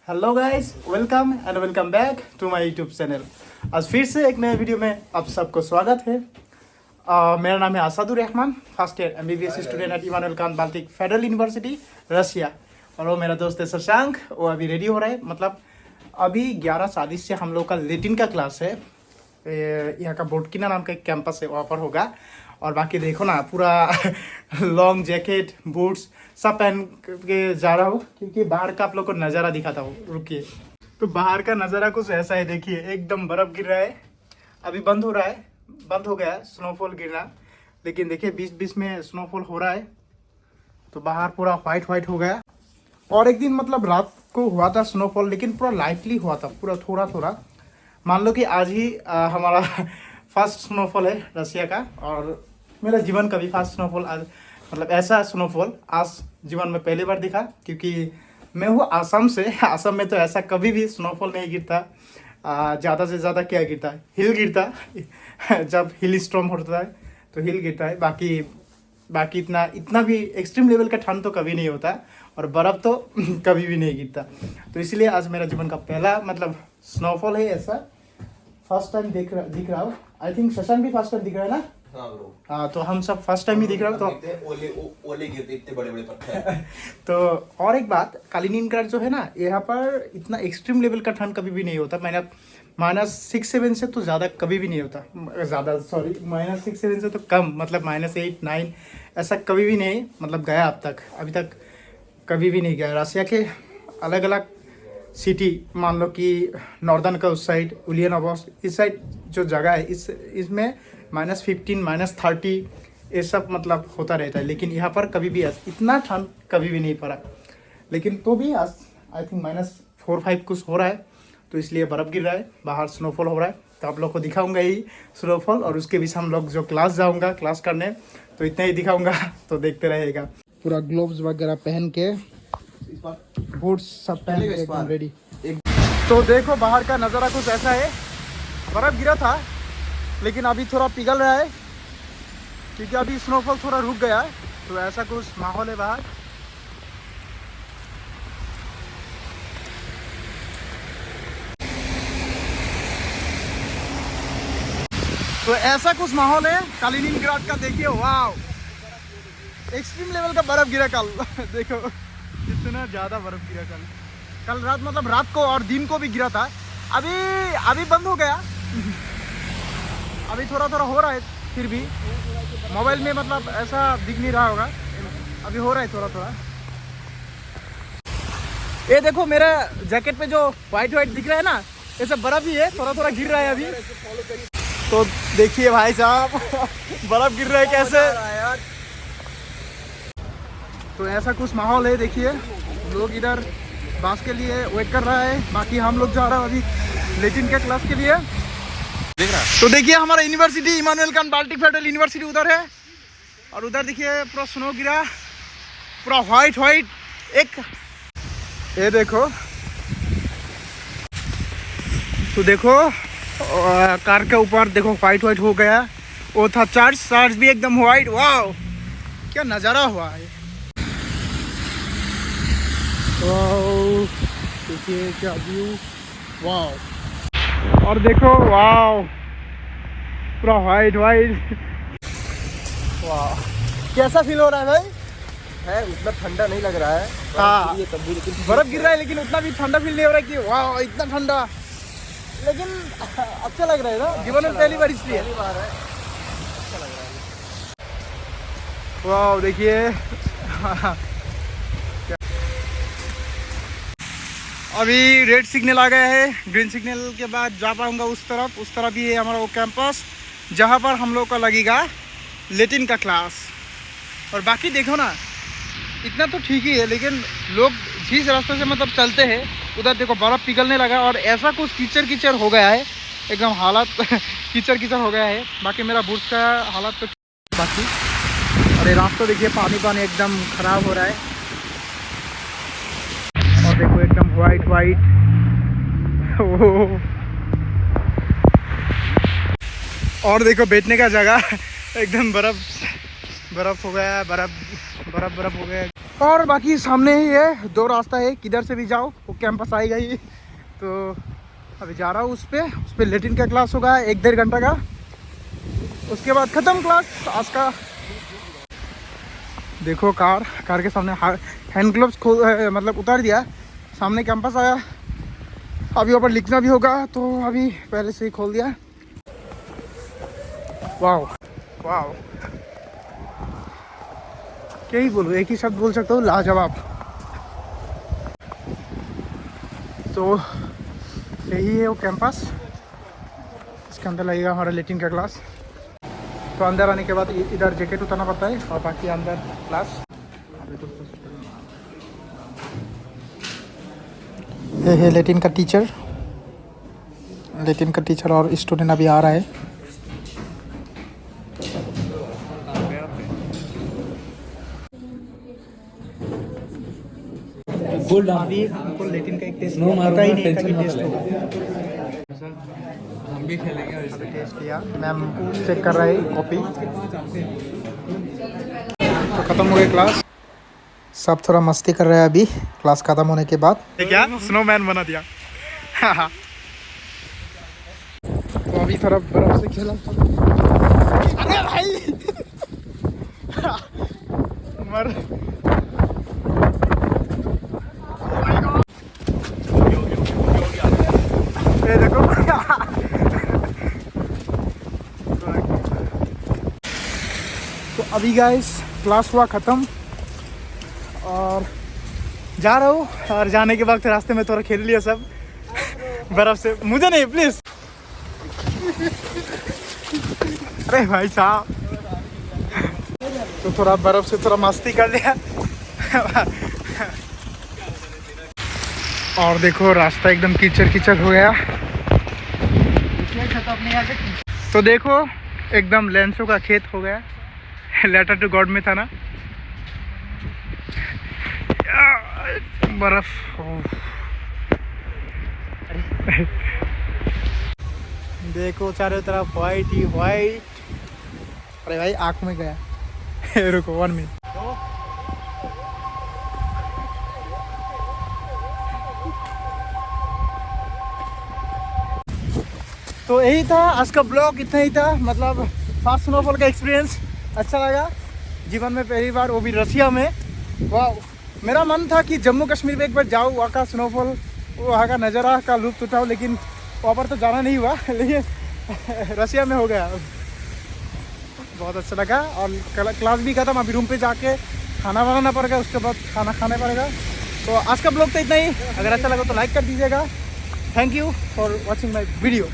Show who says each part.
Speaker 1: Hello guys, welcome back to my YouTube channel. आज फिर से एक नए वीडियो में आप सबको स्वागत है। मेरा नाम है Asadur Rahman, first year MBBS student at Immanuel Kant Baltic Federal University Russia. और वो मेरा दोस्त है शशांक, वो अभी रेडी हो रहा है। मतलब अभी 11:40 से हम लोग का लेटिन का क्लास है। यहाँ का बोटकिना नाम का एक कैंपस है, वहाँ पर होगा। और बाकी देखो ना, पूरा लॉन्ग जैकेट बूट्स सब पहन के जा रहा हूँ, क्योंकि बाहर का आप लोग को नज़ारा दिखाता हूँ। रुकिए, तो बाहर का नज़ारा कुछ ऐसा है। देखिए, एकदम बर्फ़ गिर रहा है। अभी बंद हो रहा है, बंद हो गया है स्नोफॉल गिरना, लेकिन देखिए बीच में स्नोफॉल हो रहा है। तो बाहर पूरा वाइट हो गया। और एक दिन मतलब रात को हुआ था स्नोफॉल, लेकिन पूरा लाइटली हुआ था, पूरा थोड़ा। मान लो कि आज ही हमारा फर्स्ट स्नोफॉल है रशिया का, और मेरा जीवन का भी फर्स्ट स्नोफॉल आज, मतलब ऐसा स्नोफॉल आज जीवन में पहली बार दिखा। क्योंकि मैं हूँ आसाम से। आसाम में तो ऐसा कभी भी स्नोफॉल नहीं गिरता। ज़्यादा से ज़्यादा क्या गिरता है, हिल गिरता है। जब हिल स्टॉर्म होता है तो हिल गिरता है। बाकी इतना भी एक्सट्रीम लेवल का ठंड तो कभी नहीं होता, और बर्फ़ तो कभी भी नहीं गिरता। तो इसलिए आज मेरा जीवन का पहला मतलब स्नोफॉल है ऐसा। फर्स्ट टाइम दिख रहा हूँ। आई थिंक शशांक भी फर्स्ट टाइम दिख रहा है ना?
Speaker 2: हाँ ब्रो।
Speaker 1: हाँ, तो हम सब फर्स्ट टाइम ही दिख रहा हूँ। तो
Speaker 2: ओले गिरते इतने बड़े पत्थर।
Speaker 1: तो और एक बात, कालिनिनग्राड जो है ना, यहाँ पर इतना एक्सट्रीम लेवल का ठंड कभी भी नहीं होता। -6-7 से तो ज़्यादा कभी भी नहीं होता। -6-7 से तो कम, मतलब -8-9 ऐसा कभी भी नहीं मतलब गया अभी तक कभी भी नहीं गया। रशिया के अलग अलग सिटी, मान लो कि नॉर्दर्न का उस साइड उलियानोवस्क, इस साइड जो जगह है, इसमें -15 -30 ये सब मतलब होता रहता है। लेकिन यहाँ पर कभी भी इतना ठंड कभी भी नहीं पड़ा। लेकिन तो भी आज आई थिंक -4-5 कुछ हो रहा है। तो इसलिए बर्फ़ गिर रहा है, बाहर स्नोफॉल हो रहा है। तो आप लोग को दिखाऊंगा ही स्नोफॉल, और उसके बीच हम लोग जो क्लास जाऊंगा क्लास करने, तो इतना ही दिखाऊंगा। तो देखते रहेगा। पूरा ग्लोव्स वगैरह पहन के, बूट्स सब पहन के एकदम रेडी। तो देखो बाहर का नज़ारा कुछ ऐसा है। बर्फ़ गिरा था, लेकिन अभी थोड़ा पिघल रहा है, क्योंकि अभी स्नोफॉल थोड़ा रुक गया है। तो ऐसा कुछ माहौल है बाहर। तो ऐसा कुछ माहौल है कालिनिनग्राड का। देखिए, वाव, एक्सट्रीम लेवल का बर्फ़ गिरा कल। देखो कितना ज़्यादा बर्फ़ गिरा कल रात, मतलब रात को और दिन को भी गिरा था। अभी बंद हो गया। अभी थोड़ा हो रहा है, फिर भी मोबाइल में मतलब ऐसा दिख नहीं रहा होगा। अभी हो रहा है थोड़ा। ये देखो मेरा जैकेट पे जो वाइट दिख रहा है ना, ये सब बर्फ़ ही है। थोड़ा गिर रहा है अभी। तो देखिए भाई साहब, बर्फ़ गिर रहा है कैसे। तो ऐसा कुछ माहौल है। देखिए, लोग इधर बस के लिए वेट कर रहा है। बाकी हम लोग जा रहे हैं अभी लेटिन के क्लास के लिए। देख रहा है। तो देखिए हमारा university Immanuel Kant Baltic Federal University उधर है, और उधर देखिए पूरा स्नो गिरा, पूरा वाइट एक। ये देखो, तो देखो कार के ऊपर देखो वाइट हो गया। वो था चर्च भी एकदम वाइट। वाह, क्या नज़ारा हुआ है। वाह, देखिए क्या व्यू। वाह, और देखो, वाह, पूरा वाइट। वाह, कैसा फील हो रहा है भाई?
Speaker 2: है उतना ठंडा नहीं लग रहा है।
Speaker 1: हाँ,
Speaker 2: तब भी लेकिन
Speaker 1: बर्फ़ गिर रहा है, लेकिन उतना भी ठंडा फील नहीं हो रहा है कि वाह इतना ठंडा। लेकिन अच्छा लग रहा है ना, जीवन में पहली बार, इसलिए
Speaker 2: पहली बार है। अच्छा लग रहा है।
Speaker 1: वाह, देखिए। अभी रेड सिग्नल आ गया है। ग्रीन सिग्नल के बाद जा पाऊंगा उस तरफ ही है हमारा वो कैंपस, जहाँ पर हम लोग का लगेगा लेटिन का क्लास। और बाकी देखो ना, इतना तो ठीक ही है, लेकिन लोग जिस रास्ते से मतलब चलते हैं, उधर देखो बर्फ़ पिघलने लगा, और ऐसा कुछ कीचड़ हो गया है एकदम। हालत कीचड़ हो गया है। बाकी मेरा बूट्स का हालत तो बाकी। और ये रास्ता देखिए, पानी एकदम ख़राब हो रहा है। और देखो एकदम वाइट। और देखो बैठने का जगह एकदम बर्फ़ हो गया है। बर्फ़ बर्फ बर्फ हो गया है। और बाकी सामने ही है, 2 रास्ता है, किधर से भी जाओ वो कैंपस आएगा ही। तो अभी जा रहा हूँ उस पर लेटिन का क्लास होगा 1-1.5 घंटा का। उसके बाद ख़त्म क्लास आज का। देखो कार के सामने हैंड ग्लव्स मतलब उतार दिया। सामने कैंपस आया, अभी ऊपर लिखना भी होगा तो अभी पहले से ही खोल दिया। वाओ वाओ, क्या ही बोलूँ, एक ही शब्द बोल सकता हूँ, लाजवाब। तो यही है वो कैंपस, इसके अंदर लगेगा हमारा लेटिन का क्लास। तो अंदर आने के बाद इधर जैकेट उतारना पड़ता है और बाकी अंदर क्लास। ये है लेटिन का टीचर और स्टूडेंट अभी आ रहा है। अभी हमको लेटिन का एक टेस्ट पता ही नहीं था कि टेस्ट होगा।
Speaker 2: हम भी खेलेंगे और
Speaker 1: अभी टेस्ट किया, मैम चेक कर रहे हैं कॉपी। तो ख़त्म हो गई क्लास, सब थोड़ा मस्ती कर रहे हैं अभी क्लास ख़त्म होने के बाद। क्या स्नोमैन बना दिया। तो अभी थोड़ा बर्फ से खेला। अरे भाई मर। ये देखो तो अभी गाइस क्लास हुआ ख़त्म और जा रहा हूँ। और जाने के बाद रास्ते में थोड़ा खेल लिया सब बर्फ से। मुझे नहीं प्लीज़। अरे भाई साहब, तो थोड़ा बर्फ से थोड़ा मस्ती कर लिया। और देखो रास्ता एकदम कीचड़ कीचड़ हो गया। तो देखो एकदम लेंसों का खेत हो गया। लेटर टू गॉड में था ना बर्फ। देखो चारों तरफ वाइट ही वाइट। अरे भाई आँख में गया। रुको 1 मिनट। तो यही था आज का ब्लॉग, इतना ही था। मतलब फास्ट स्नोफॉल का एक्सपीरियंस अच्छा लगा जीवन में, पहली बार, वो भी रसिया में। वाह, मेरा मन था कि जम्मू कश्मीर में एक बार जाऊँ, वहाँ का स्नोफॉल, वहाँ का नज़ारा का लुत्फ़ उठाऊँ, लेकिन वहाँ पर तो जाना नहीं हुआ। लेकिन रसिया में हो गया, बहुत अच्छा लगा। और क्लास भी खत्म, अभी रूम पे जाके खाना बनाना पड़ेगा, उसके बाद खाना खाना पड़ेगा। तो आज का ब्लॉग तो इतना ही। अगर अच्छा लगा तो लाइक कर दीजिएगा। Thank you for watching my video.